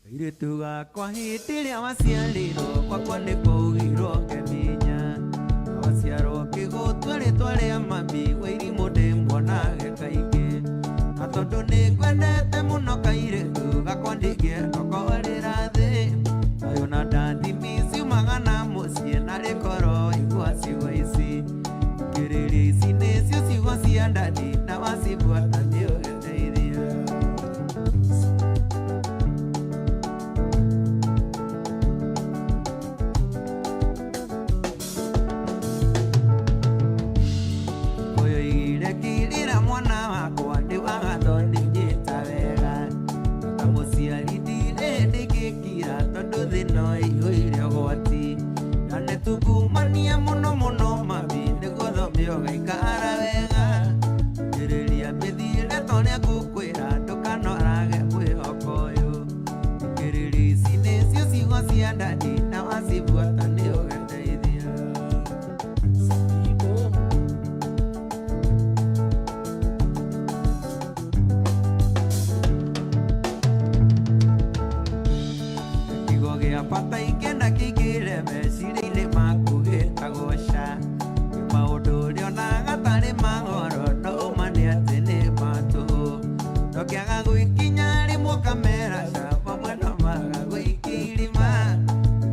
Kairĩtu gakwa hĩndĩ ĩrĩa waciarirwo gwakwa nĩ kũugirwo ngĩmenya waciarwo kĩgũtua rĩtwa rĩa mami wa irimũ ndĩmuonage kaingĩ na tondũ nĩngwendete mũno kairĩtu gakwa ndingĩenda kwarĩra thĩ nayo na ndathimi ciumaga na mũciĩ na rĩkoro igua ciugo ici ngĩrĩria ici nĩcio ciugo cia ndani na wacibuata nĩũgĩteithia. Mwana wakwa ndiwagatho nĩnyita wega ta mũciari ndirĩndĩkĩkira tondũ thĩna ũihũire ũgwati na nĩtungumania mũno mũno mami nĩguo thome ũgaikara wega ngĩrĩria mĩthiĩre torĩa ngũkwĩra ndũkanorage mwĩhoko ũyũ ngĩrĩria ici nĩcio ciugo cia ndani na wacibuata nĩũgĩteithia. Bata ikenda kĩingĩre meciria-inĩ maku gĩtagũca maũndũ ũrĩa onaga tarĩ magoro no ũma nĩ atĩ nĩ matũ ndũkĩaga gwĩkinya rĩmwe ũkamera ca mamwe no maga gwĩkia irima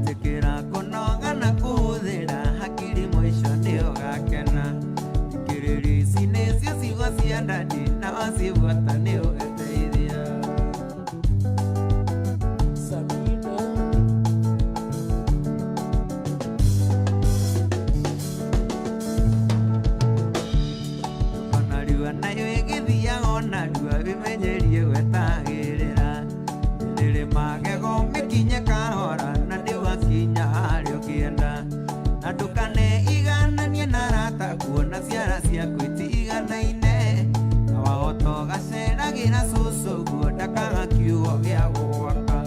njĩkĩra kũnoga na kũhũthĩra hakiri mũico nĩ ũgakena ngĩrĩria ici nĩcio ciugo cia ndani na wacibuata nĩ ũgĩteithia. Nayo ĩgĩthiaga onarua wĩmenyerie gwetagĩrĩra rĩrĩ magego mĩkinye kahora na ndĩwakinya harĩa ũkĩenda na ndũkaneigananie na arata kuona ciara ciaku itiganaine na wahota ũgaceragĩra cũcũ guo ndakaga kiugo gĩa gũgwaka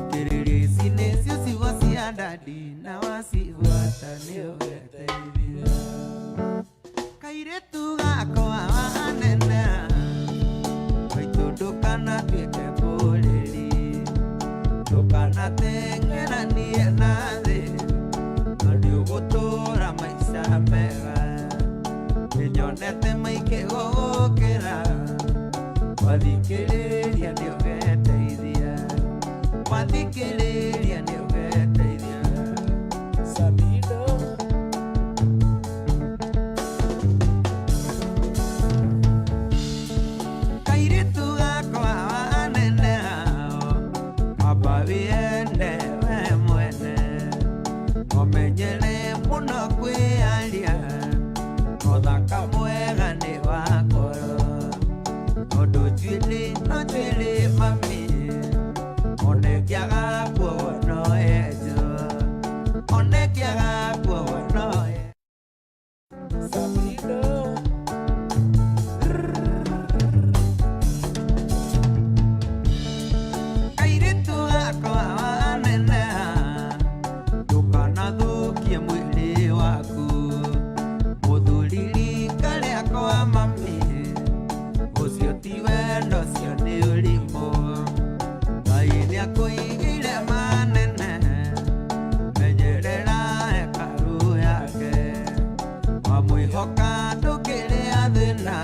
ngĩrĩria ici nĩcio ciugo cia ndani na wacibuata nĩũgĩteithia. Kairĩtu gakwa wanene waitu ndũkanatuĩke mũrĩri ndũkanateng'eranie na thĩ na nĩũgũtũũra maica mega nĩnyonete maingĩ gũgũkĩra wathikĩrĩria nĩũgeteithia wathikĩrĩria nĩũgeteithia. Sabido viende we mwene omenyere mũno kwĩaria mũthaka mwega nĩ wakoro tondũ njuĩrĩ no njuĩrĩ mami onekĩaga kuoguo no enjwo onekĩaga kuoguo no Sabido mwĩrĩ waku mũthuriri karĩa kwa mami ũcio ti wendo ũcio nĩ ũrimũ Ngai nĩakũigĩire manene menyerera hekarũ yake wamwĩhoka ndũkĩrĩa thĩna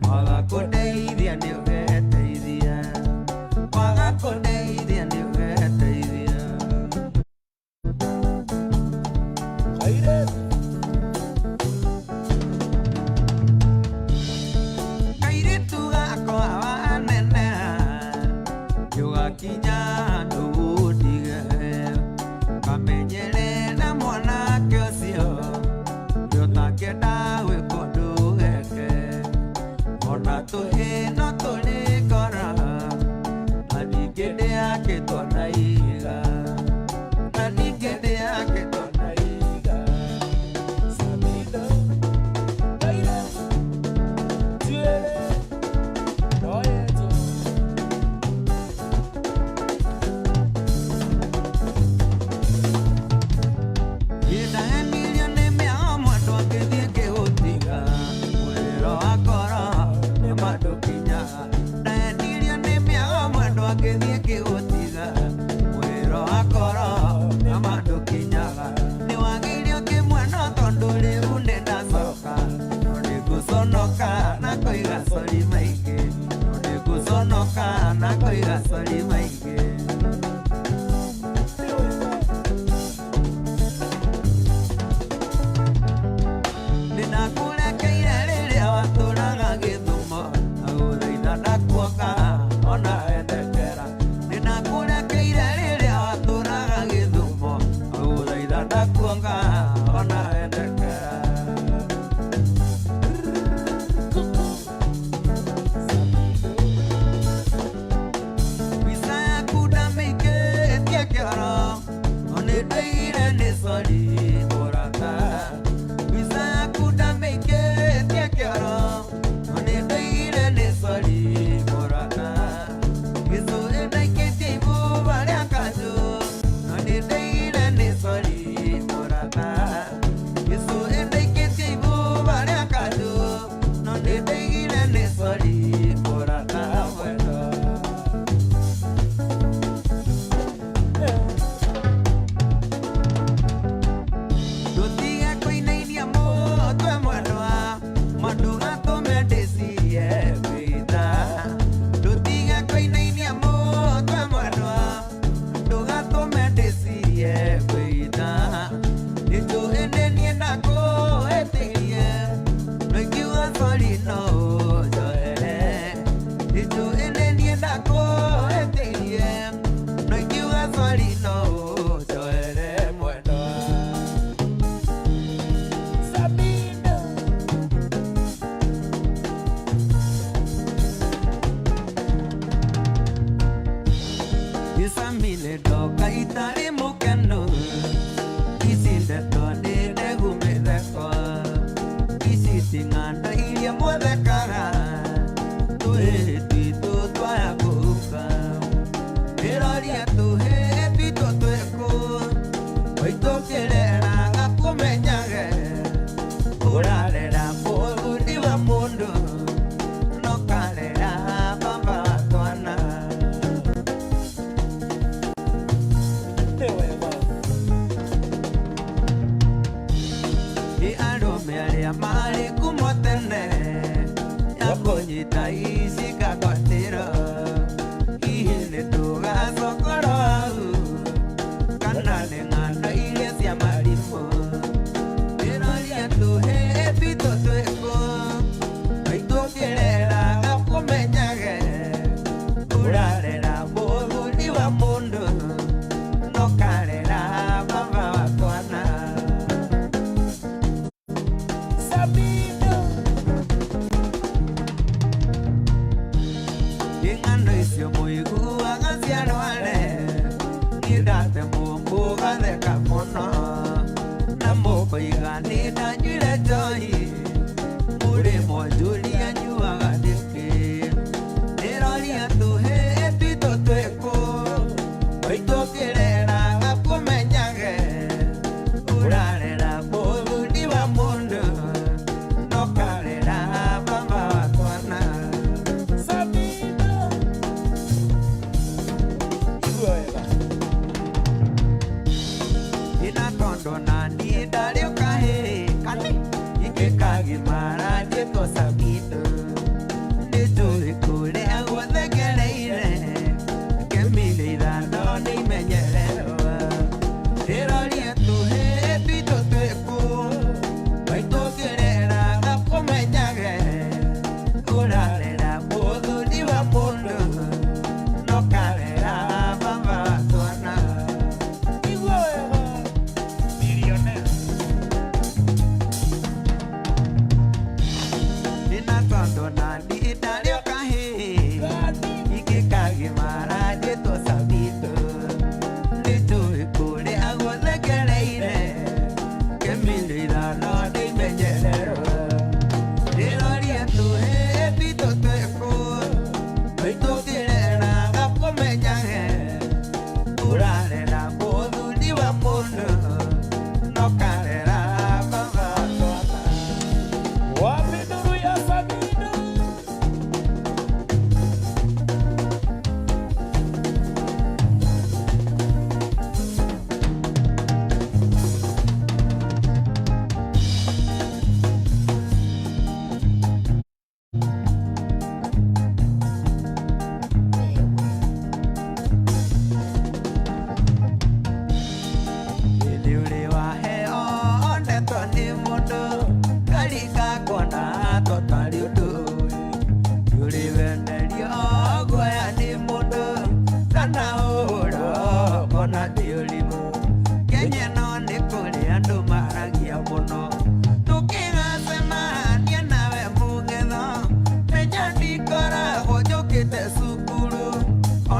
waga kũndeithia nĩũgeteithia waga kũndeithia nĩũgeteithia. Kairĩtu gakwa wanene ũgakinya handũ ũndige kamenyere na mwanake ũcio ũtakĩenda gwĩka ũndũ geke ona tũhĩ no tũrĩ ngora na ningĩ ndĩakĩtwo na ihiga na ningĩ ndĩakĩtwo na ihiga. Sabido ngĩthiĩ kĩgũtiga mwĩro wakoro na mandũ kinyaga nĩwagĩire kĩmwe no tondũ rĩu nĩndacoka no nĩngũconoka na kũiga cori maingĩ no nĩngũconoka na kũiga cori maingĩ nĩndakũrekeire rĩrĩa watũraga Gĩthumo agũthaitha ndakuoka ona wendekera nĩndakũrekeire rĩrĩa watũraga Gĩthumo agũthaitha ndakuoka ona wendekera mbica yaku ndamĩikĩtie kĩoro no nĩndĩire nĩ cori mũrata mbica yaku ndamĩikĩtie kĩoro no nĩndĩire nĩ cori mũrata gĩcũrĩ ndaikĩtie ibuba rĩa kanjũ no nĩndĩire nĩ cori mũrata gĩcũrĩ ndaikĩtie ibuba rĩa kanjũ no nĩndĩire nĩ cori mũrata wendo ndũtige kũinainia mũtwe mwendwa mandũgatũme ndĩcirie kwĩtha ndũtige kũinainia mũtwe mwendwa ndũgatũme ndĩcirie kwĩtha nĩnjũĩ nĩ niĩ ndakũhĩtĩirie no ingiuga cori no ũnjoere nĩnjũĩ nĩ niĩ ndakũhĩtĩirie no ingiuga cori no ũnjoere mwendwa Isamile ndoka itarĩ mũkeno ici ndeto nĩ ndegu mĩtheko ici ti ng'anda iria mũthekaga tũhĩĩ twitũ twaya kũhuka ndĩroria tũhĩĩ twitũ twĩkũ waitũkĩreraga kũmenyage ũrarera mũthuri wa mũndũ no karera baba wa twana nĩ arũme arĩa marĩ ngumo tene ya kũnyita ici ngagwatĩro hihi nĩtũgacokoro hau kana nĩ ng'anda iria cia marimũ ndĩroria tũhĩĩ twitũ twĩkũ waitũkĩreraga kũmenyage ũrarera mũthuri wa mũndũ no karera baba wa twana ing'ano icio mũiguaga ciarware nĩndate mũmũgatheka mũno na mũkoiga nĩndanyuire njohi mũrĩ monjuria nyuaga ndĩkĩ ndĩroria tũhĩĩ twitũ twĩkũ waitũkĩreraga kũmenyage ũrarera mũthuri wa mũndũ no karera baba wa twana ina tondo na niĩ ndarĩ ũkahĩ kani ingĩkagimara njĩtwo Sabido nĩnjũĩ kũrĩa guothe ngereire ngĩmire ithano nĩimenyererwo ndĩroria tũhĩĩ twitũ twĩkũ waitũkĩreraga kũmenyage ũrarera mũthuri wa mũndũ no karera baba wa twana millionaire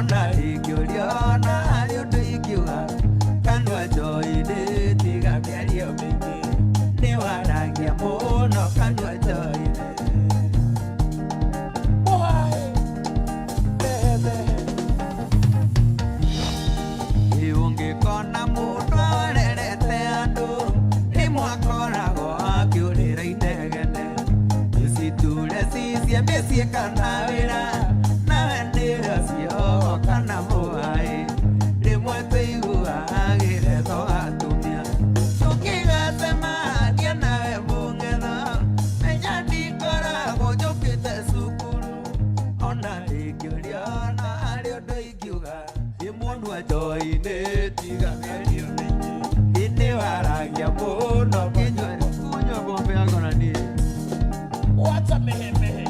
ona ikuriona ario tuikiuga kanwa joine tiga mĩario mĩingĩ nĩ waragia mũno kanwa joine ũngĩkona mũndũ arerete andũ rĩmwe akoragwo akĩũrĩra inegene citure cicie mĩciĩ kana wĩra nawe nĩgacio kana mũhaĩ rĩmwe tũiguaga gĩthetho atumia tũkĩgacemania nawe mũng'etho menya ndikoragwo njũkĩte cukuru ona ingĩũriona harĩ ũndũ ingiuga mũndũ ajoine tiga mĩario mĩingĩ nĩ waragia mũno kunywa pombe yako na nini wacha mehemehe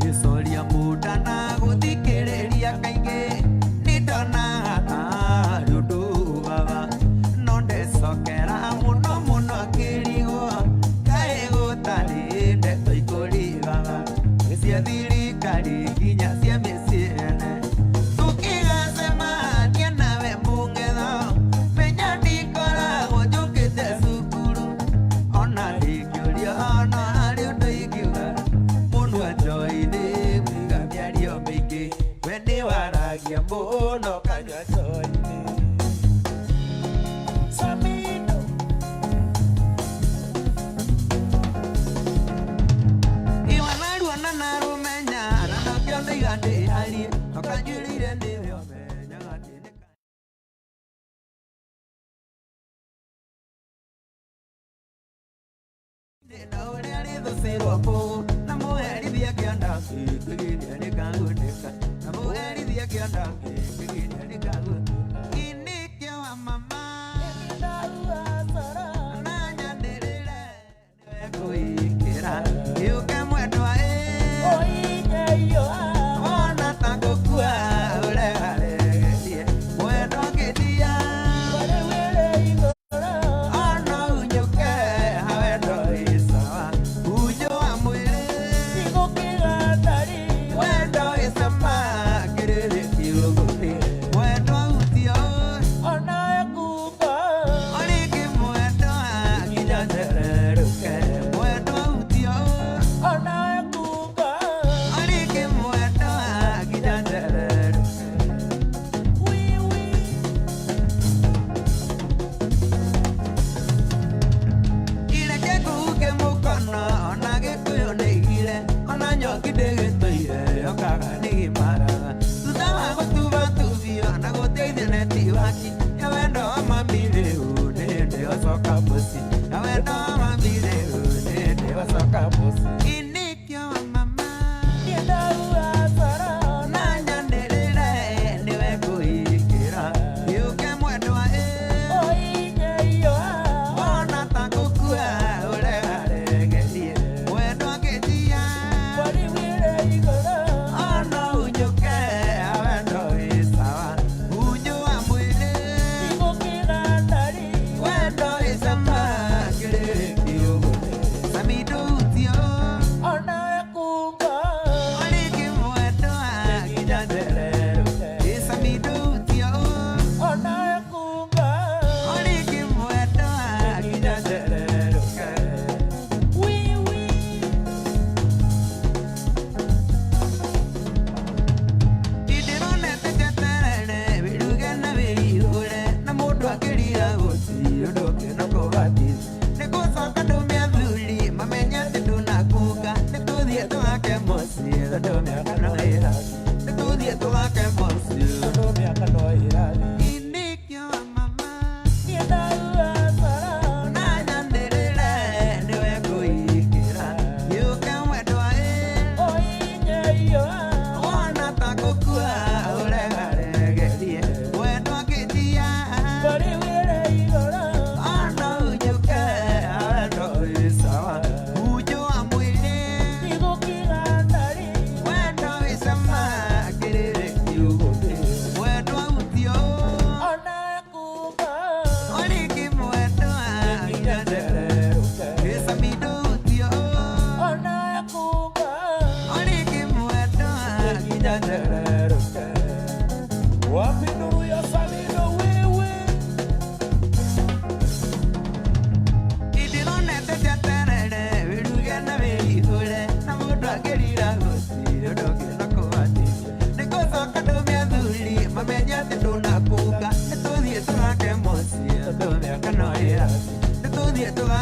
gĩcoria muda na gũthikĩrĩria kaingĩ nĩ ndonaga tarĩ ũndũ baba no ndecokera mũno mũno kĩrigwo kaĩ gũtarĩ ndeto ikũrigaga cia thirikari nginya cia mĩciĩ ene tũkĩgacemania nawe mũng'etho menya ndikoragwo njũkĩte cukuru ona ingĩũriona harĩ ũndũ ingiuga mũndũ ajoine mwiga mĩario mĩingĩ we nĩ waragia mũno kanyua joine Samino iwanaruona na rumenya na nakĩonde igandĩ harie nokanjũrĩire nĩwe omenyaga ndĩnĩka ndĩna ũrĩa rĩthũcĩrwo kũu na mũherithia kĩanda kĩgiria nĩkagũndĩka na mũherithia kĩanda kĩgiria nĩkagũndĩka inikio wa mama na nyanĩrĩre nĩwe kũingĩra gĩũke mwendwa ona ta gũkua ũreharegerie mwendwa ngĩthia ona unyũke hawendo ĩsawa unyo wa mwĩrĩ wendo ĩcama kĩrĩrĩki ũgũthĩ mwendwa utio orĩngĩ mwendwa nginya njererũke mwendwa utio orĩngĩ mwendwa nginya njererũke ireke nguke mũkono ona gĩkũyũ nĩ igire ona nyoki ndĩgĩtũire yokaga nĩgĩmaraga thutha wa gũtuba tubio na gũteithia neti waki ya wendo wa mami rĩu nĩ hĩndĩ ũcoka mũci ya wendo wa mami rĩu nĩ hĩndĩ ũcoka mũci inikio wa mama na nyanĩrĩre nĩwe kũingĩra gĩũke mwendwa ona ta gũkua ũreharegerie mwendwa ngĩthia ona unyũke awendo ĩsawa unyo wa mwĩrĩ wendo ĩcama kĩrĩrĩki ũgũthĩ samindo utio orĩngĩ mwendwa nginya njererũke samindo utio orĩngĩ mwendwa nginya njererũke ndĩronete teterere wĩruge na wĩihũre na mũndũ akĩrira gũtirĩ ũndũ ũngĩ no kũbatithio nĩ gũcoka ndũme athuri mamenye atĩ ndũnakunga nĩ tũthiĩ tũgake mũciĩ tondũ mĩaka no ĩrathiĩ nĩ tũthiĩ tũgake mũciĩ tondũ mĩaka no ĩrathiĩ inikio wa mama na nyanĩrĩre nĩwe kũingĩra gĩũke mwendwa ona ta gũkua ũreharegerie mwendwa ngĩthia ona unyũke awendo ĩsawa unyo wa mwĩrĩ wendo Yeah.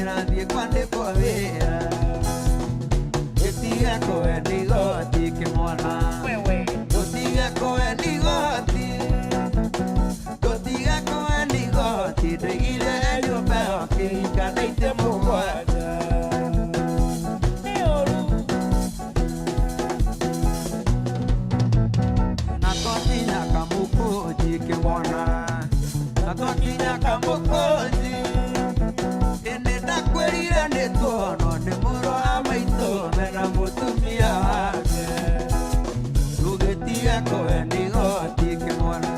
ndĩrathiĩ kwandĩkwo wĩra gĩtiga kũwendi igoti kĩmwana tũtige kũwendi igoti tũtige kũwendi igoti ndũigire nyũmba ĩyo kĩhinga na itĩ mũgwanja na twatinya kamũkũnji kĩmwana na twatinya kamũkũnji ĩndĩ ndakwĩrire nĩtuonwo nĩ mũrũ wa maitũ mena mũtumia wake tũgĩtiga kũwendi igoti kĩmwana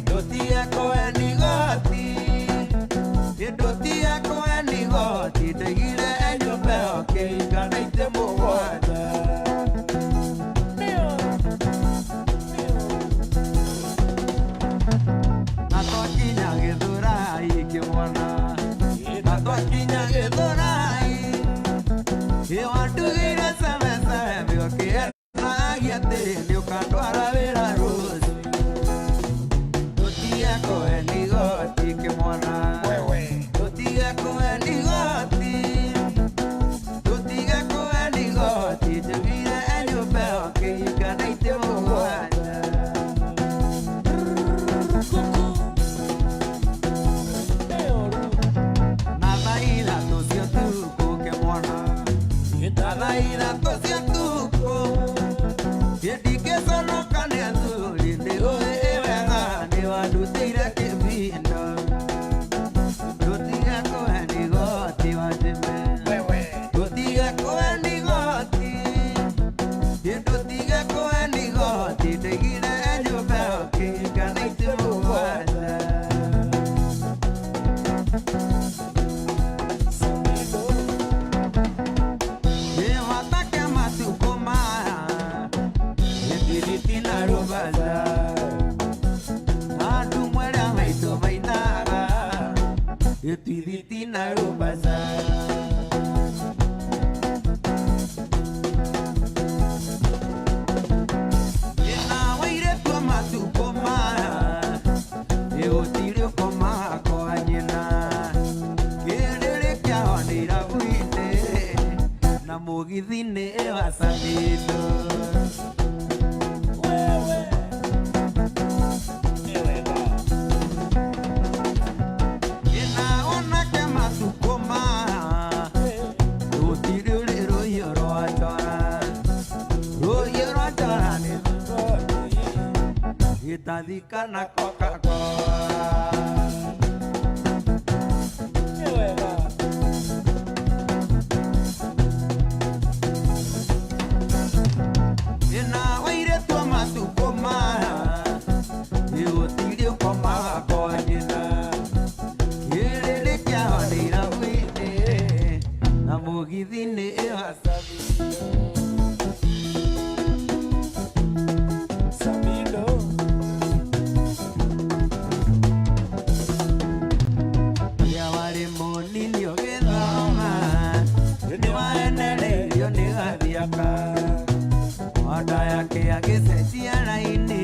tũtige kũwendi igoti tũtige kũwendi igoti ndũigire nyũmba ĩyo kĩhinga na itĩ mũgwanja na twakinya Gĩthũrai kĩmwana na twakinya Gĩthũrai wandugĩire cemecembe ũkĩenagia atĩ nĩũkandwara wĩra rũciũ tũtige kũwendi igoti kĩmwana tũtige kũwendi igoti tũtige kũwendi igoti njugire nyũmba ĩyo kĩhinga na itĩ mũgwanja na thaa ithatũ cia ũtukũ kĩmwana na thaa ithatũ cia ũtukũ ndingĩconoka nĩ athuri nĩũĩ wega nĩwandutĩire kĩbindo tũtige kũwendi igoti wanjĩme tũtige kũwendi igoti tũtige kũwendi igoti ndĩigire nyũmba ĩyo kĩhinga na itĩ mũgwanja watake matukũ maya gĩthiriti na rũbaza andũ mwerĩa maitũ mainaga gĩthiriti na rũbaza ĩna wairetua matukũ maya gĩgũtirĩ ũkomaga kwa nyina kĩrĩrĩ kĩao nĩ irabu-inĩ na mũgithi-inĩ wa Samido ĩna onake matukũ maya gũtirĩ ũrĩ rũhiũ rwa njora nĩ gĩtathi kana Coca-Cola ĩna wairetua matukũ maya gĩgũtirĩ ũkomaga kwa nyina kĩrĩrĩ kĩao nĩ irabu-inĩ na mũgithi-inĩ wa Samido rĩrĩa warĩ mũnini ũgĩthoma nĩwaenereirio nĩ gathiaka onda yake agĩcenjia raini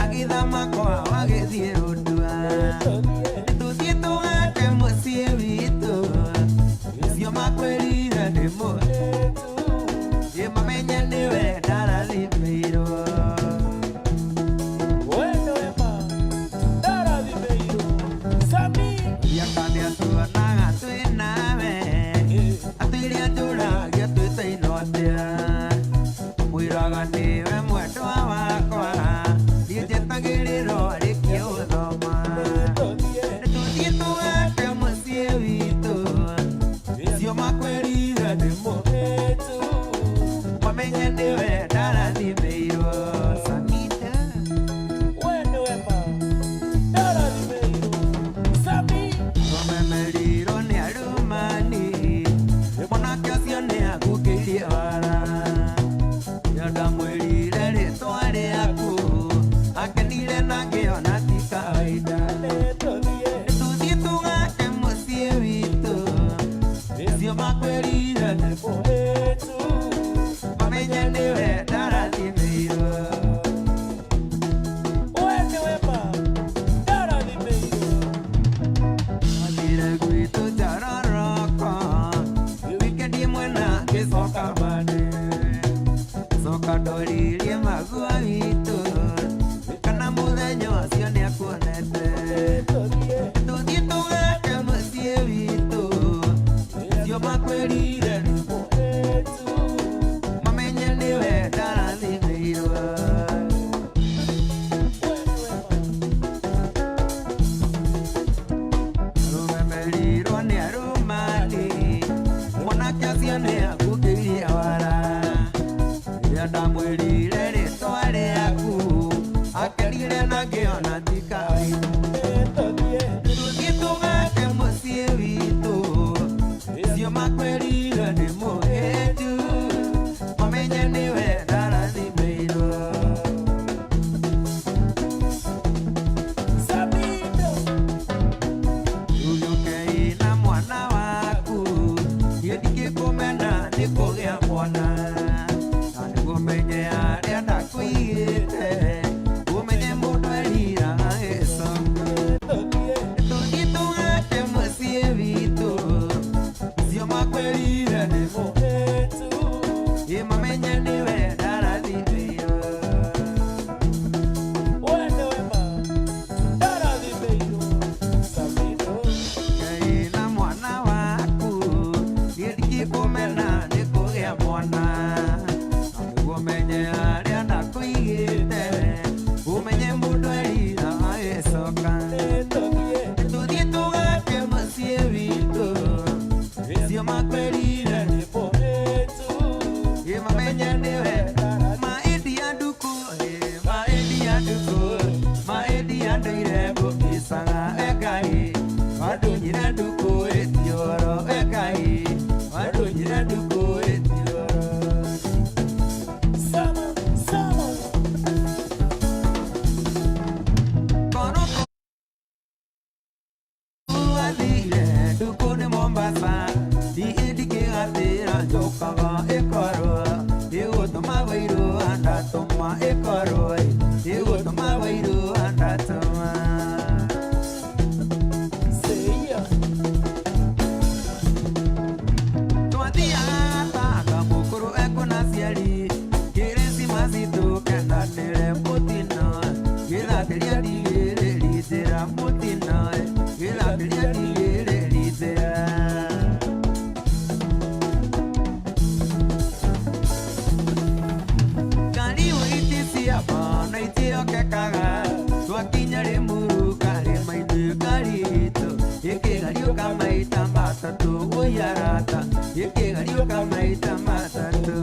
agĩthama kwao agĩthiĩ Ũndua tũthiĩ tũgake mũciĩ witũ ũcio makwĩrire nĩ mũhĩtu mamenye nĩwe ndarathimĩirwo ndiakane atuonaga twĩ nawe atwĩre atũragia twĩtainotĩa mwĩraga nĩwe mwendwa wakwa niĩ njetagĩrĩra rĩkie ũthoma tũthiĩ tũgake mũciĩ witũ ũcio makwĩrire nĩ mũhĩtu mamenye nĩwe ndarathimĩirwo Memerirwo nĩ arumani mwanake ũcio nĩ agũkĩirie wara ndamwĩrire rĩtwa rĩaku akenire na ngĩona ti kawaida tũthiĩ tũgake mũciĩ witũ ũcio makwĩrire nĩ mũhĩtu mamenye nĩwe ndarathimĩirwo Athire gwitũ Njarara makwĩrire nĩ mũhĩtu mamenye nĩwe ndarathimĩirwo rũmemerirwo nĩ arũmani mwanake acio nĩ akungĩirie wara rĩrĩa ndamwĩrire rĩtwa rĩaku akenire na ngĩona ndikaĩnu tũthiĩ tũgake mũciĩ witũ icio makwĩrire nĩ mũhĩtu mamenye nĩwe ndarathimĩirwo Uyukei na mwana waku ndingĩkũmena nĩ kũgĩa mwana na nĩgumenye arĩa ndakwĩigĩte ũmenye mũndũ eriraga gĩcoka tũthiĩ tũgake mũciĩ witũ icio makwĩrire nĩ mũhĩtu mamenye nĩwe ndarathimĩirwo Ngai na mwana waku ndingĩkũmena nĩ kũgĩa mwana na nĩguo menye arĩa ndakwĩigĩte ũmenye mũndũ eriraga gĩcoka tũthiĩ tũgake mũciĩ witũ icio makwĩrire nĩ mũhĩtu mamenye nĩwe maendia nduku maendia nduku maendia ndũire ngũkĩcaga Ngai wandunyire nduku ĩtioro Ngai wandunyire nduku ĩtioro wathire nduku nĩ Mombasa ndingĩgatĩra njokaga ĩkorwo ĩgũtũma wĩirũ andatũma ĩkorwo ĩgũtũma wĩirũ andatũma twathiaga gatanga mũkũrũ ekũna ciari kĩrĩsimasi tũkenanĩre mũtino gĩthatĩria ndigĩrĩri njĩra mũtino gĩthatĩria ndigĩrĩri njĩra ngari wĩitĩcia bona itiokekaga twakinya Rĩmuru karĩma-inĩ karitũ ĩkĩgariũka maita matatũ ũyarata ĩkĩgariũka maita matatũ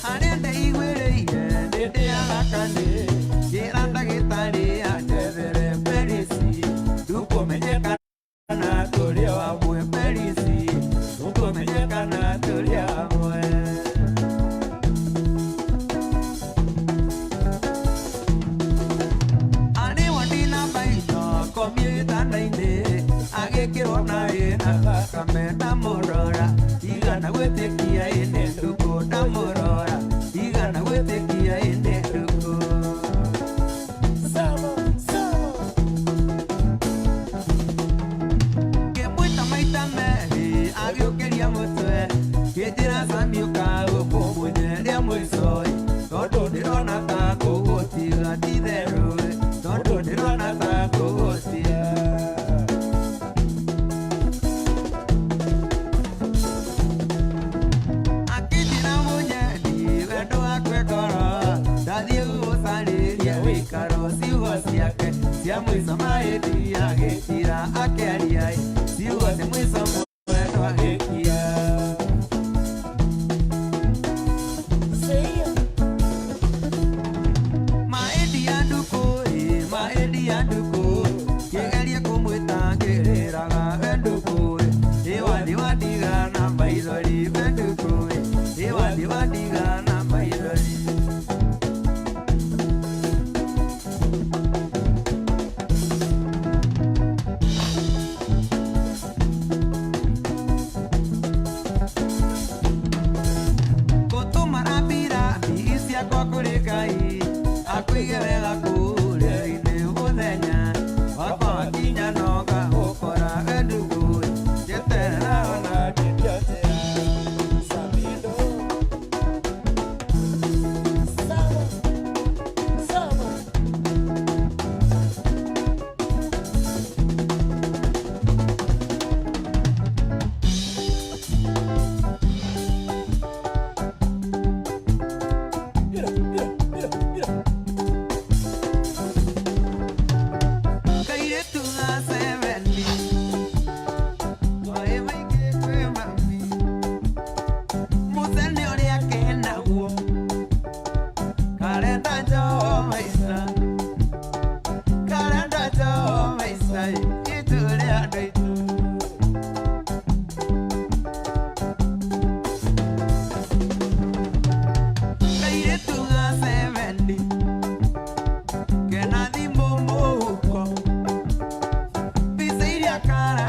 harĩa ndaiguĩrĩire nĩndĩaga kanĩ njĩra ndagĩtarĩ anjethere perisi ndũkũmenyekana tũrĩ hamwe perisi ndũkũmenyekana tũrĩ hamwe komie gĩtanda-inĩ agĩkĩrwo naĩ na thakame ndamũrora igana gwĩtĩkia ĩnĩ nduku ndamũrora igana gwĩtĩkia ĩnĩ nduku ngĩmwĩta maita merĩ agĩũkĩria mũtwe kĩnjĩra camiũka gũkũmũnyeria mũico tondũ ndĩrona ta kũgũtiga ti therũ tondũ ndĩrona ta kũgũtia akĩnjĩra mũnyeni wendo wakwe ngoro ndathiĩ gũgũcarĩria wĩikaro ciugo ciake cia mũico mahĩndĩ agĩkira akĩaria ciugo cia mũico mwendo agĩkia maendia nduku kĩgerie kũmwĩta ngĩrĩraga wenduku ĩwathi wandigana maithori wenduku ĩwathi wandigana maithori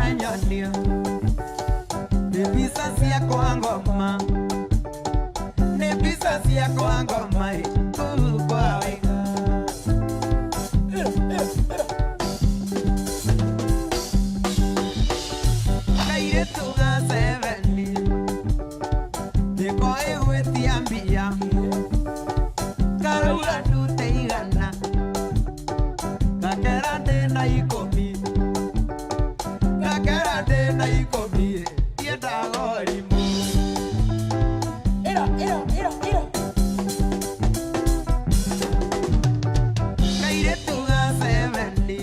wanyonia Nebisa siya kwa ngoma Nebisa siya kwa ngoma Kwa wega Kaire tuga seveni Deko ewe tiambia Karula dute igana Kakera dena ikomi Kakera dena ikomi Yeda gori mu Ira Kaire tuga seveni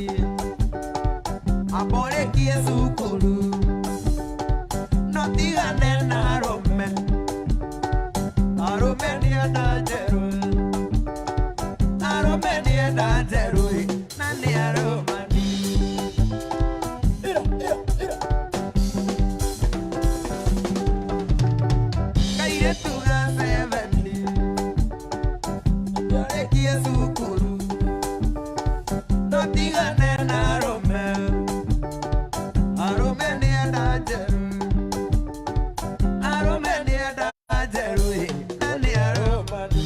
Apore kie sukuru No tigane na rome Arome ni adajeru Arome ni adajeru Nani aromani Kaire tuga seveni Apore kie sukuru No tigane na rome Arome ni adajeru Arome ni adajeru Nani aromani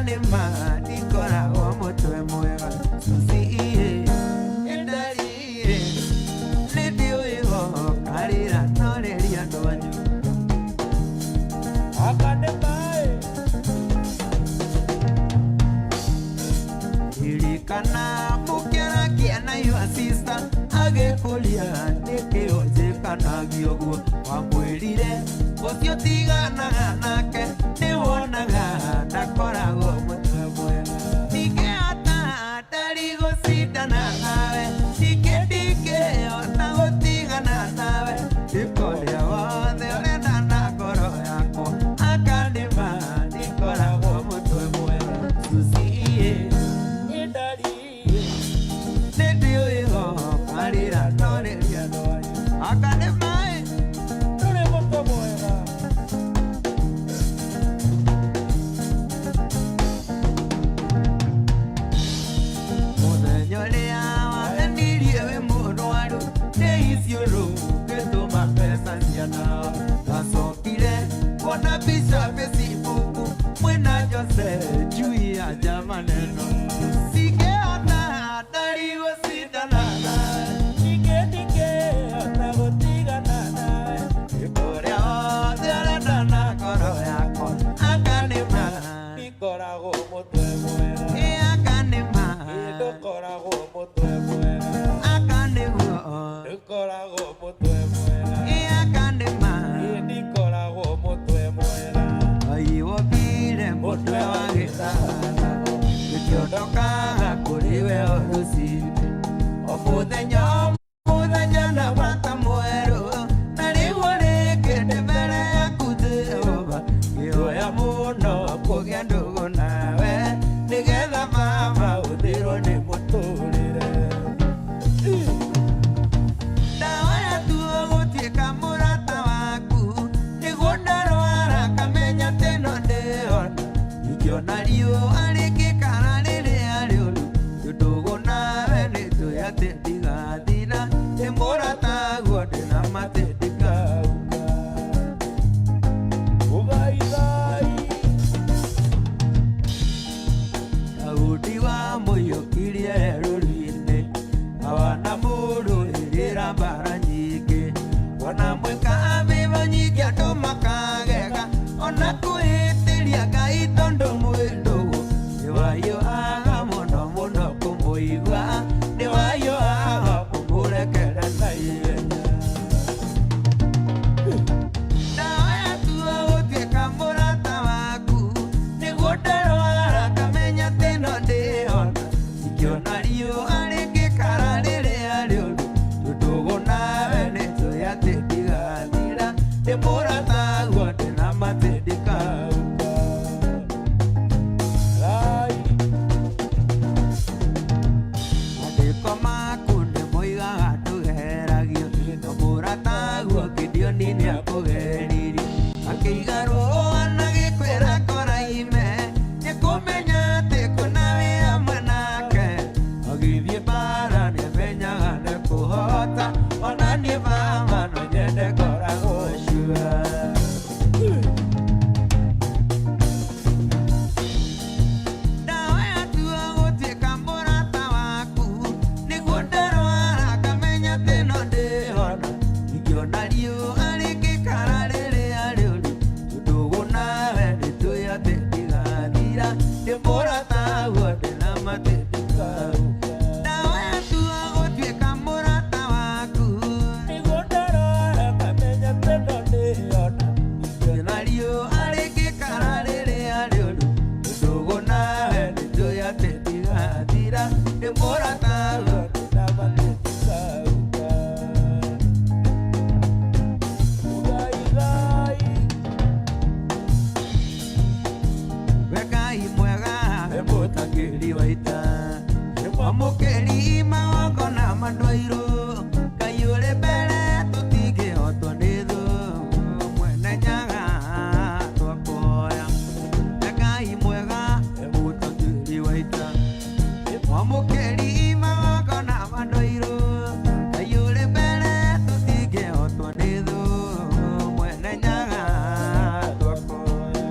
akanĩma ndikoragwo mũtwe mwega Susie endari nĩ ndĩũĩho karĩra noreria andũ anyu akanĩma iririkana mũkĩaragia na your sister agĩkũria nĩkĩo njĩkanagio guo wamwĩrire ũcio tiganaga nake nĩwonaga ndakoragwo mũtwe mwega ningĩhota ndari gũcindana nawe ndingĩhota gũtigana nawe ndĩkorĩa wothe ũrenda na ngoro yakwa akanĩma ndikoragwo mũtwe mwega Susie ndari nĩ ndĩũĩho karĩra noreria andũ anyu akanĩma ndũrĩ mũtwe mwega mũthenya ũrĩa wahenirie wĩ mũrwaru nĩ iciũrũ ngĩtũma mbeca ciana gacokire kuona mbica Facebook mwĩna Jose njui ya njamaneno cingĩhota ndari gũcindana nawe ndingĩhota gũtigana nawe ndĩkũrĩa wothe ũrenda na ngoro yakwa akanĩma ndikoragwo mũtwe mwega akanĩma ndũkoragwo mũtwe mwega akanĩguo ndũkoragwo mũtwe mwega akanĩma ndikoragwo mũtwe mwega aiyũkire mũtwe wa gĩtara gĩkĩondokaga kũrĩ we rũcinĩ o mũthenya na mwaka mwerũ na rĩu rĩngĩ ndĩ mbere yaku Jehova ngĩhoya mũno kũgĩa ndũgũ nawe nĩgetha mama ũthĩrwo nĩ mũtũrĩre ndahoya tu gũtuĩka mũrata waku nĩguo ndarwara kamenya teno ndĩona ingĩona riũa rĩngĩkara rĩrĩa rĩũru ndũgũ nawe nĩtũĩ atĩ ndigathira ndĩ mũrata guo ndĩna matĩ ndikauka ũgaigai Daudi wa mũiyũkirie rũri-inĩ hawana mũndũ ĩrĩra mbara nyingĩ ona mwĩkamĩba nyingĩ andũ makagega ona kwĩhĩtĩria Ngai tondũ mwĩndũgũ nĩwaiyũhaga mũno mũno kũmũigua nĩwaiyũhaga kũmũrekera na ihenya ndahoya tu gũtuĩka mũrata waku nĩguo ndarwara kamenya teno ndĩona ingĩona riũa rĩngĩkara rĩrĩa rĩũru tũndũgũ nawe nĩtũĩ atĩ ndigathira ndĩ mũrata guo ndĩna matĩ ndikauka andĩko maku nĩmoigaga ndũgeragio no mũrata guo Gideoni nĩakũgeririe akĩiga rũũa na gĩkwĩra koraime nĩkũmenya atĩ kwĩna wĩ hamwe nake agĩthiĩ mbara nĩamenyaga nĩkũhota ona niĩ mama no nyende ngoragwo cua ndahoya tu gũtuĩka mũrata waku nĩguo ndarwara kamenya teno ndĩona ingĩona riũa rĩngĩkara rĩrĩa rĩũru tũndũgũ nawe nĩtũĩ atĩ ndigathira ndĩ mũrata guo ndĩna matĩ ndikauka ndahoya tu gũtuĩka mũrata waku nĩguo ndarwara kamenya teno ndĩona ingĩona riũa rĩngĩkara rĩrĩa rĩũru tũndũgũ nawe nĩtũĩ atĩ ndigathira ndĩ mũrata guo ndĩna matĩ ndikauka ũgaigai we Ngai mwega we mũtangĩri wa ita wamũkĩri magongona mandwairũ Ngai ũrĩ mbere tũtingĩhotwo nĩ thũ mwene nyaga twakũhoya we Ngai mwega we mũtangĩri wa ita wamũkĩri magongona mandwairũ Ngai ũrĩ mbere tũtingĩhotwo nĩ thũ mwene nyaga twakũhoya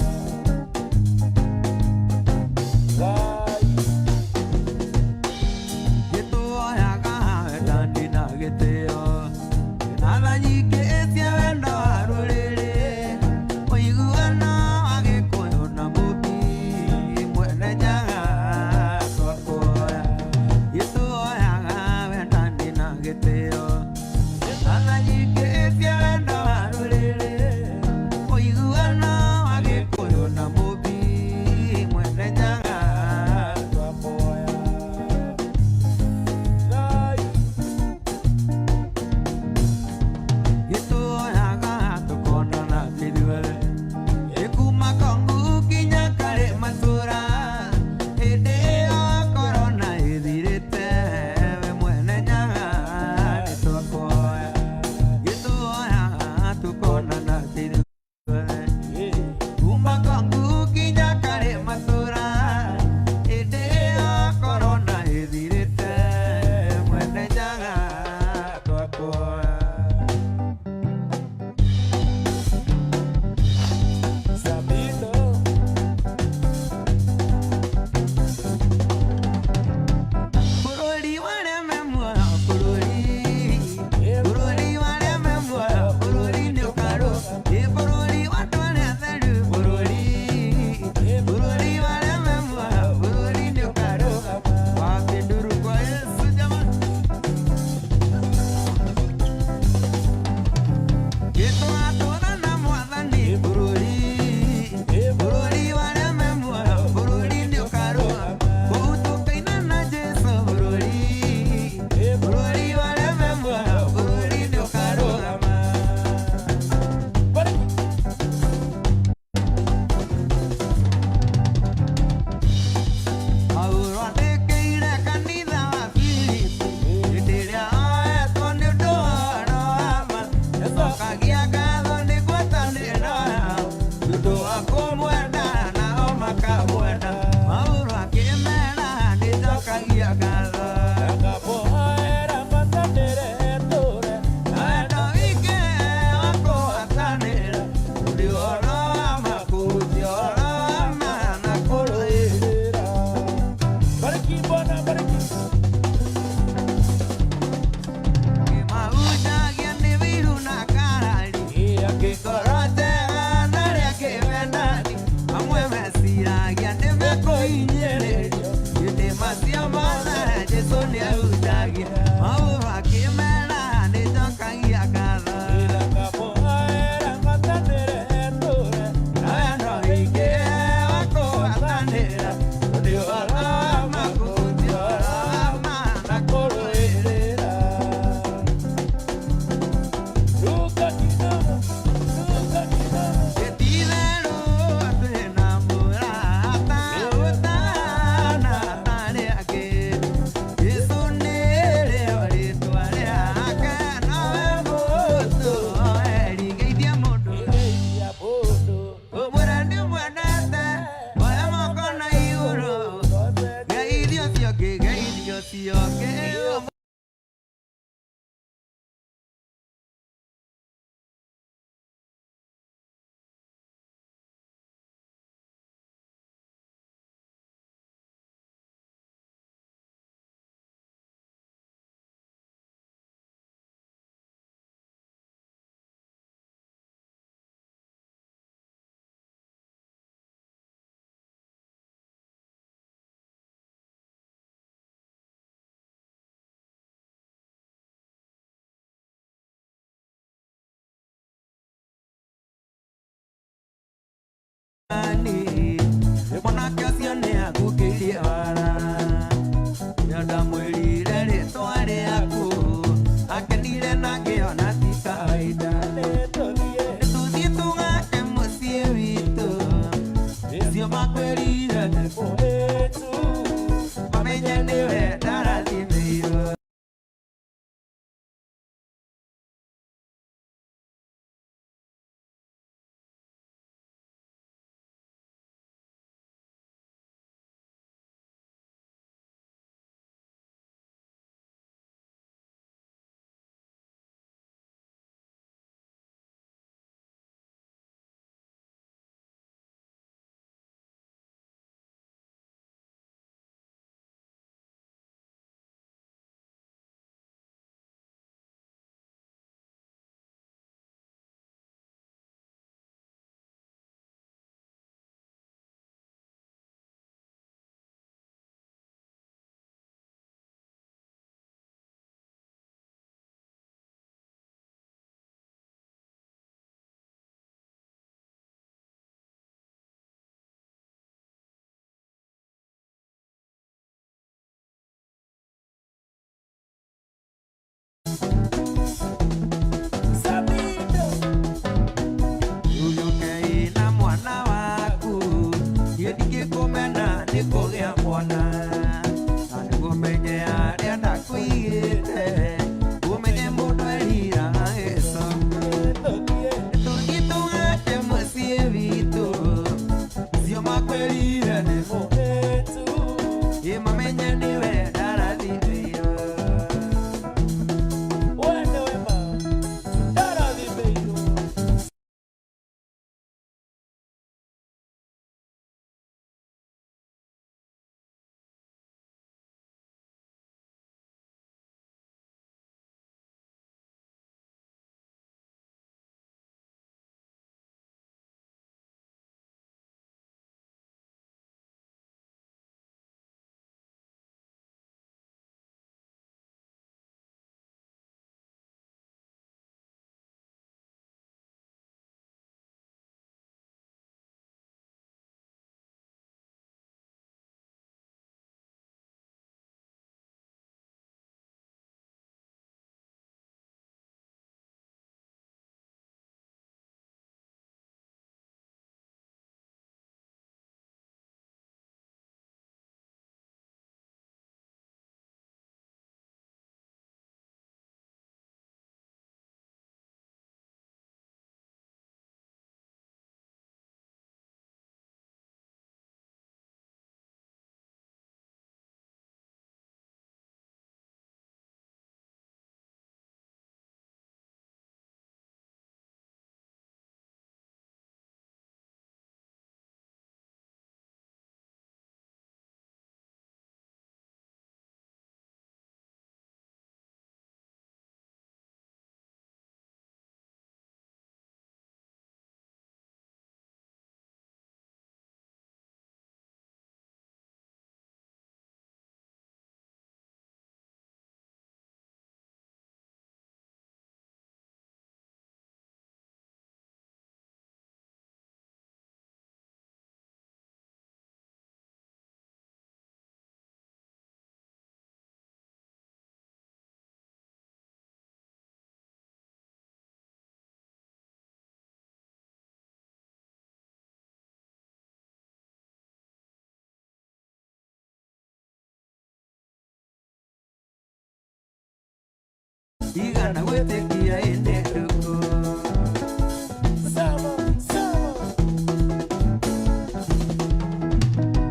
igana gwĩtĩkia ĩnĩ ndũkũ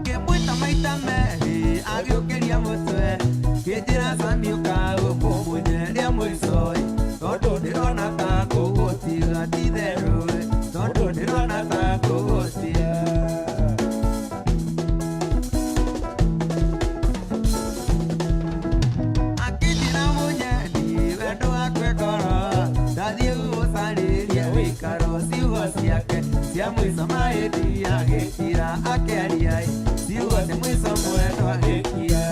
ngĩmwĩta maita merĩ agĩũkĩria mũtwe kĩnjĩra Sami ũkaga kũmũnyeria mũico tondũ ndĩrona ta kũgũtiga ti therũ tondũ ndĩrona ta kũgũtiga akĩnjĩra mũnyeni wendo wakwe ngoro ndathiĩ gũgũcarĩria wĩikaro ciugo ciake cia mũico mahĩndĩ agĩkira akĩaria ciugo cia mũico mwendo agĩkia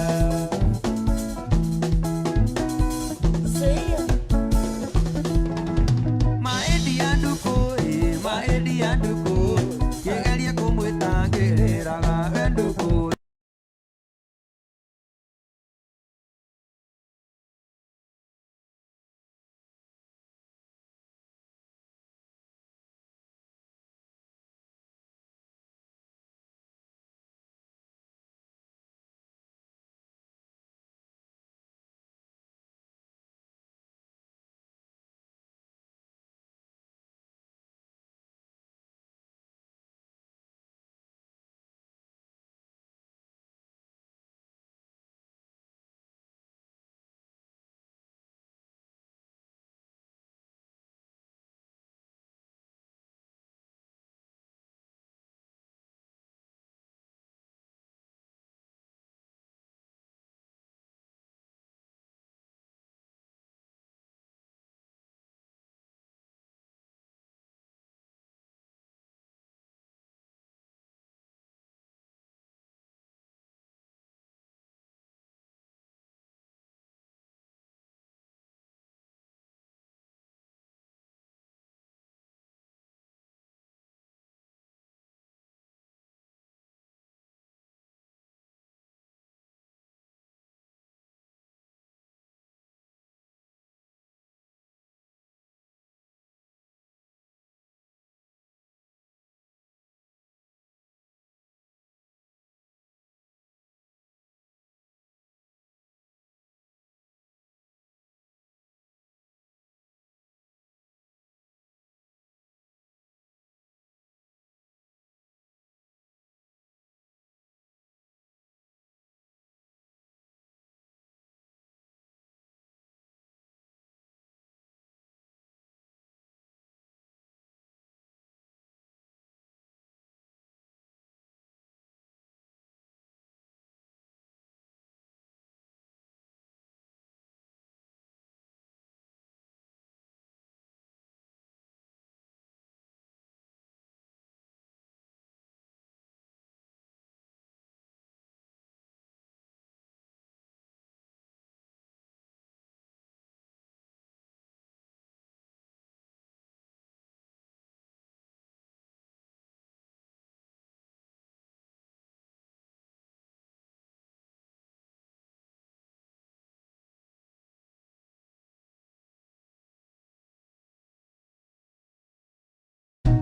mahĩndĩ ya ndũkũ kĩgeria kũmwĩta ngĩrĩraga we ndũkũ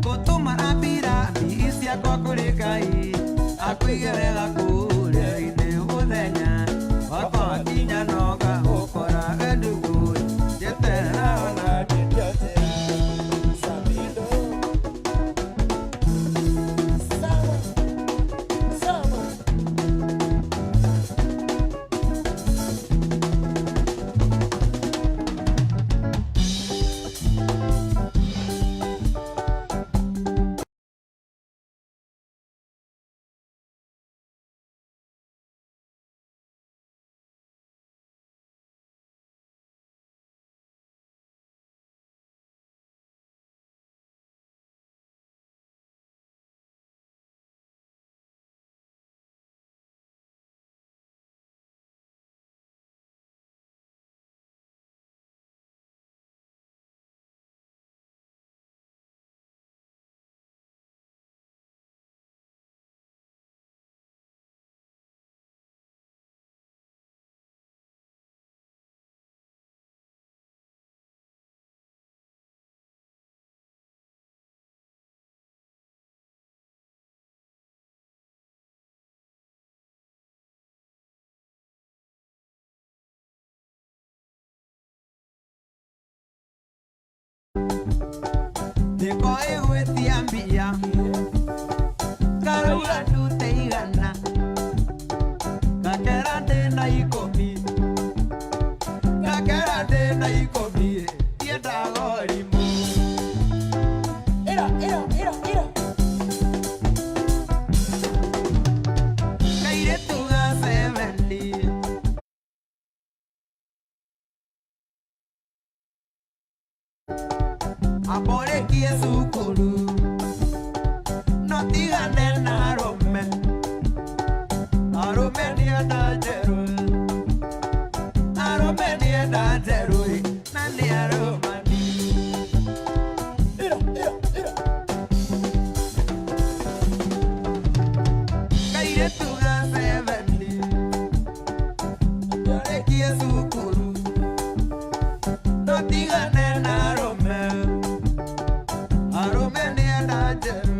gũtũma ambira mbiĩ ciakwa kũrĩ Ngai akũige wega kũrĩa-inĩ mũthenya wakwa wakinya noga gũkora we ndũkũ njeterera ona ndĩndĩotera mia Karura tu teigana Kakera de na ikomi Kakera de na ikomi Tienda gorimu Ira Kaire tuga sevendi Amore kie sukuru No tigane na rome Arome nienda jeru Arome nienda jeru Nani aromani Ira Kaire tuga sevendi Amore kie sukuru No tigane na rome Arome nienda jeru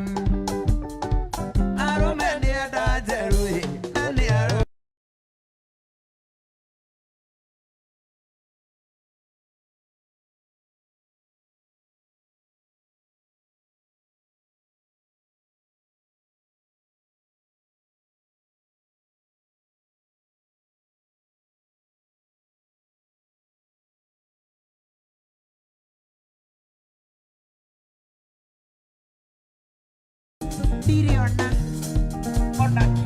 Arome nienda jeru Nani aromani Tiriona Onaki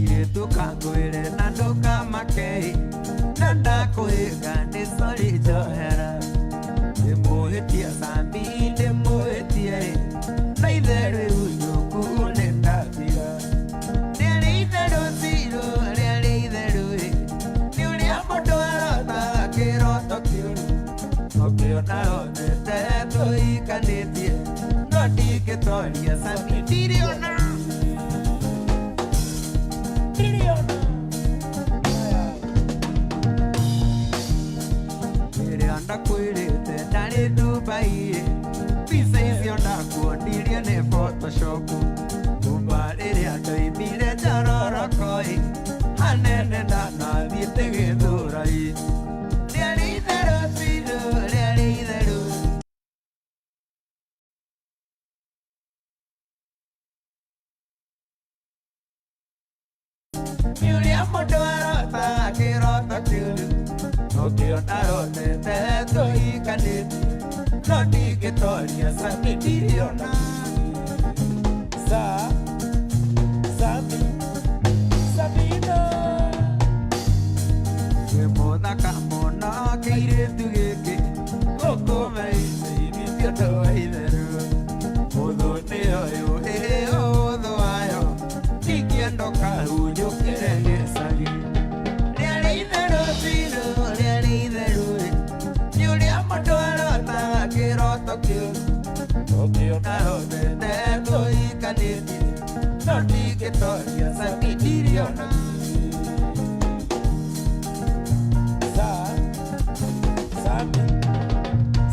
Ire tukanguire na ndukamake Na ndakwiga ni sori njohera Ndimuhitie sambi ndimuhitie Na ithe riu nyuku ni ndathira Rĩarĩ itherũ ciro rĩarĩ itherũ Nĩ ũrĩa mũndũ arotaga kĩroto kĩũru Ũkĩona onete tũikanĩtie No ndingĩtoria sambi ndiriona Rĩrĩa ndakwĩrĩte ndarĩ Dubai Visa icio ndakuonirie nĩ Photoshop Kuma rĩrĩa ndoimire Njororoko Hanene ndanathiĩte Gĩthũrai Rĩarĩ itherũ ciro rĩarĩ itherũ Nĩ ũrĩa mũndũ arotaga kĩroto kĩũru Ũkĩona onete tũikanĩtie No ndingĩtoria sambi ndiriona Sabino Wĩ mũthaka mũno kĩirĩtu gĩkĩ Gũkũ maica-inĩ ti ũndũ wa itherũ Ũthũ nĩ ũyũ ũthũ wayo Ndingĩenda ũkahunyũkĩre gĩcagi Rĩarĩ itherũ ciro rĩarĩ itherũ Nĩ ũrĩa mũndũ arotaga kĩroto kĩũru Ũkĩona onete tũikanĩtie No ndingĩtoria sambi ndiriona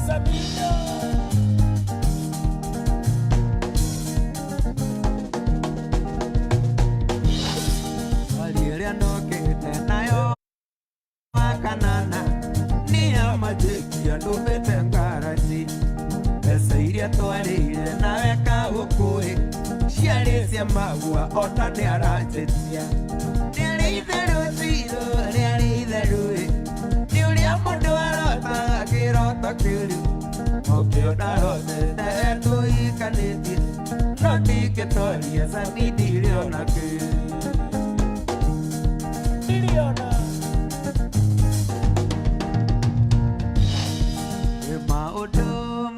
Sabino Wali ĩrĩa ndokĩte nayo Wakanana Nĩ ya majĩkia ndũmĩte ngaraji Mbeca iria twarĩire nawe kagũkũĩ Ciarĩ cia magua ona nĩ aranjĩtia Rĩarĩ itherũ ciro rĩarĩ itherũ Nĩ ũrĩa mũndũ arotaga kĩroto kĩũru Ũkĩona onete tũikanĩtie No ndingĩtoria sambi ndiriona kĩĩ Maũndũ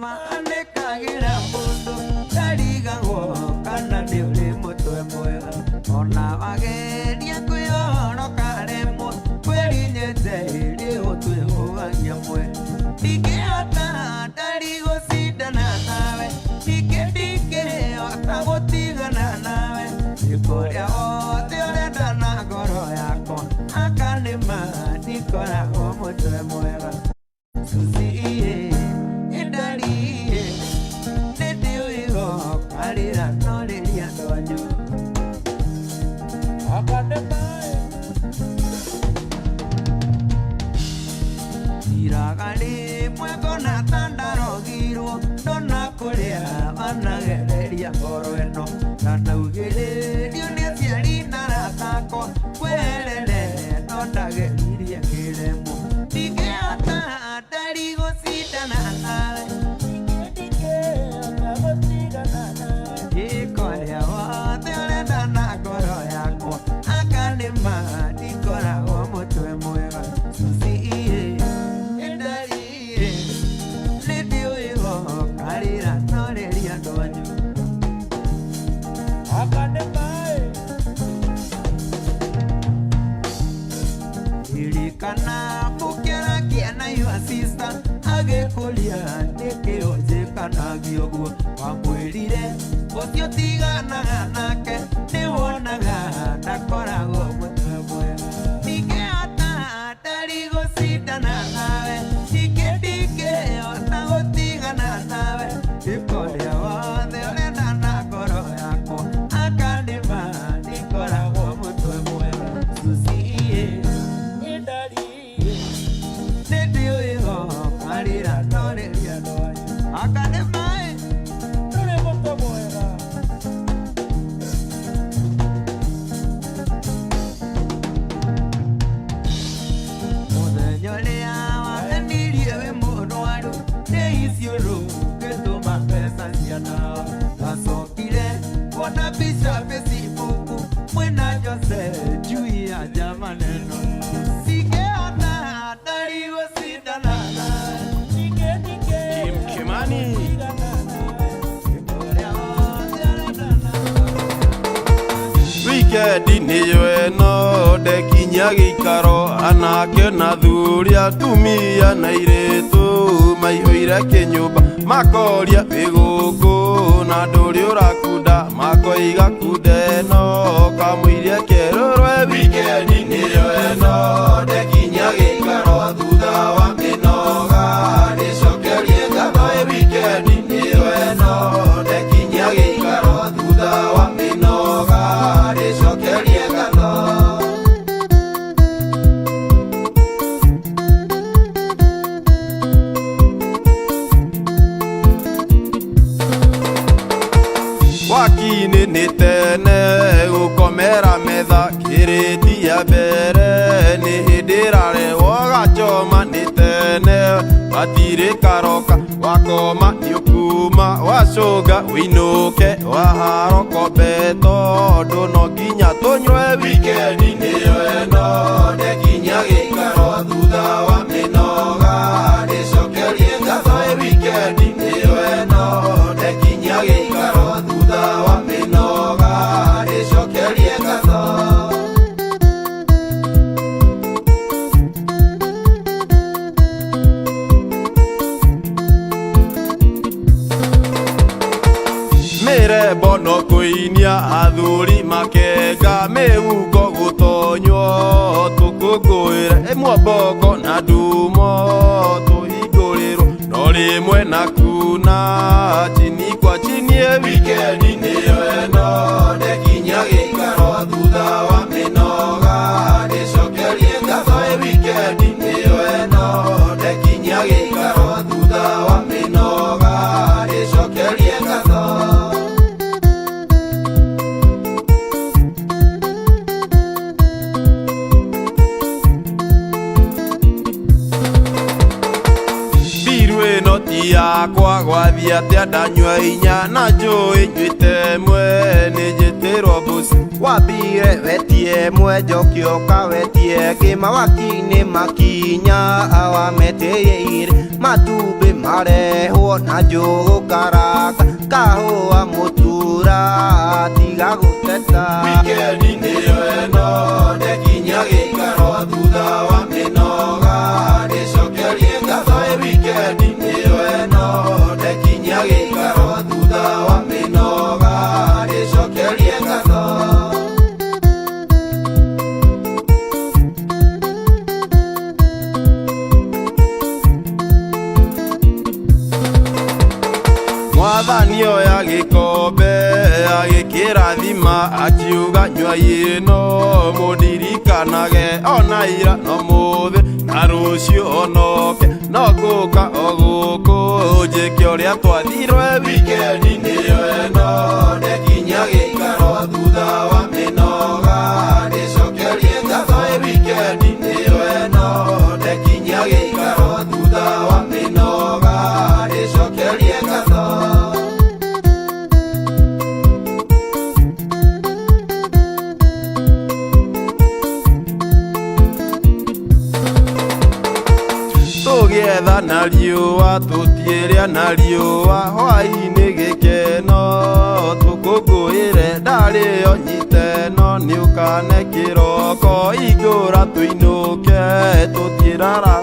manĩkagĩra mũndũ ndarigagwo kana nĩ ũrĩ mũtwe mwega Ona wageria kwĩhonoka rĩmwe kwĩrinyeje ĩrĩ ũtwĩhũgagia mwe Ndingĩhota ndari gũcindana nawe Ningĩ ndingĩhota gũtigana nawe Nĩ kũrĩa wothe ũrenda na ngoro yakwa Aka nĩma ndikoragwo mũtwe mwega Susi indari Nĩndĩ ũigo karĩra no rĩrĩa ndwanyu Akademae Iraga rĩmwe ngona ũcio tiganaga nake nĩ wonaga ndakoragwo mũtwe mwega ningĩ hata ndari gũcindana nawe ningĩ ndingĩhota gũtigana nawe ĩkorĩa wothe ũrenda na ngoro yakwa akandĩma ndikoragwo mũtwe mwega Susie nĩndĩũĩho karĩra ndorĩria ndwanya akandĩma Wikendi nĩyo ĩno ndekinya gĩikaro anake na thuri atumia na airĩtu maihũire kĩnyũmba makoria wĩ gũkũ na ndũrĩ ũrakunda makoiga kunda ĩno kamũiria kerũrwe wikendi nĩyo ĩno ndekinya gĩikaro thutha wa mĩnoga ndĩcokerie ngatho wikendi nĩyo ĩno ndekinya gĩikaro thutha wa mĩnoga ndĩcokerie ngatho wakinĩ nĩ tene gũkomera metha kĩrĩti ya mbere nĩ hĩndĩ ĩrarehwo gachoma nĩ tene matirĩ karoka wakoma nĩ ũkuma wacũnga wĩinũke waharoko mbeto tondũ no nginya tũnyue wikendi nĩyo ĩno ndekinya gĩikaro thutha wa mĩnoga ndĩcokerie ngatho wikendi nĩyo ĩno ndekinya gĩikaro thutha wa mĩnoga ndĩcokerie ngatho mĩrembo no kũinia athuri makenga mĩhuko gũtonywo tũkũngũĩre ĩmwe mboko na ndumo tũhingũrĩrwo no rĩmwe na kuna chini kwa chini wikendi nĩyo ĩno ndekinya gĩikaro thutha wa mĩnoga ndĩcokerie ngatho wikendi nĩyo ĩno ndekinya gĩikaro thutha wa mĩnoga ndĩcokerie ngatho yakwa gwathi atĩa ndanyua inya na njũĩ njuĩte ĩmwe nĩ njĩtĩrwo mbuci wambire wetie ĩmwe njoki oka wetie ĩngĩ mawaki-inĩ makinya awametĩire matumbĩ marehwo na njũgũ karanga kahũa mũtura tiga gũteta wikendi nĩyo ĩno ndekinya gĩikaro thutha wa mĩnoga ndĩcokerie ngatho wikendi nĩyo ĩno ndekinya gĩikaro thutha wa mĩnoga ndĩcokerie ngatho mwathani oya gĩkombe agĩkĩrathima akiuga nyuai ĩno mũndirikanage ona ira no mũthĩ na rũciũ onoke no ngũka o gũkũ njĩke ũrĩa twathirwe wikendi nĩyo ĩno ndekinya gĩikaro thutha wa mĩnoga ndĩcokerie ngatho wikendi nĩyo ĩno ndekinya gĩikaro thutha wa mĩnoga ndĩcokerie ngatho tũgĩetha na riũa tũtierĩa na riũa hwaĩ-inĩ gĩkeno tũkũngũĩre ndarĩo nyiteno nĩ ũkane kĩroko igũra tũinũke tũtiĩrara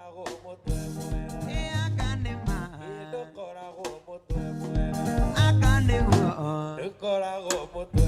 Ndũkoragwo mũtwe mwega. aka nĩ ma Ndũkoragwo mũtwe mwega. aka nĩguo Ndũkoragwo mũtwe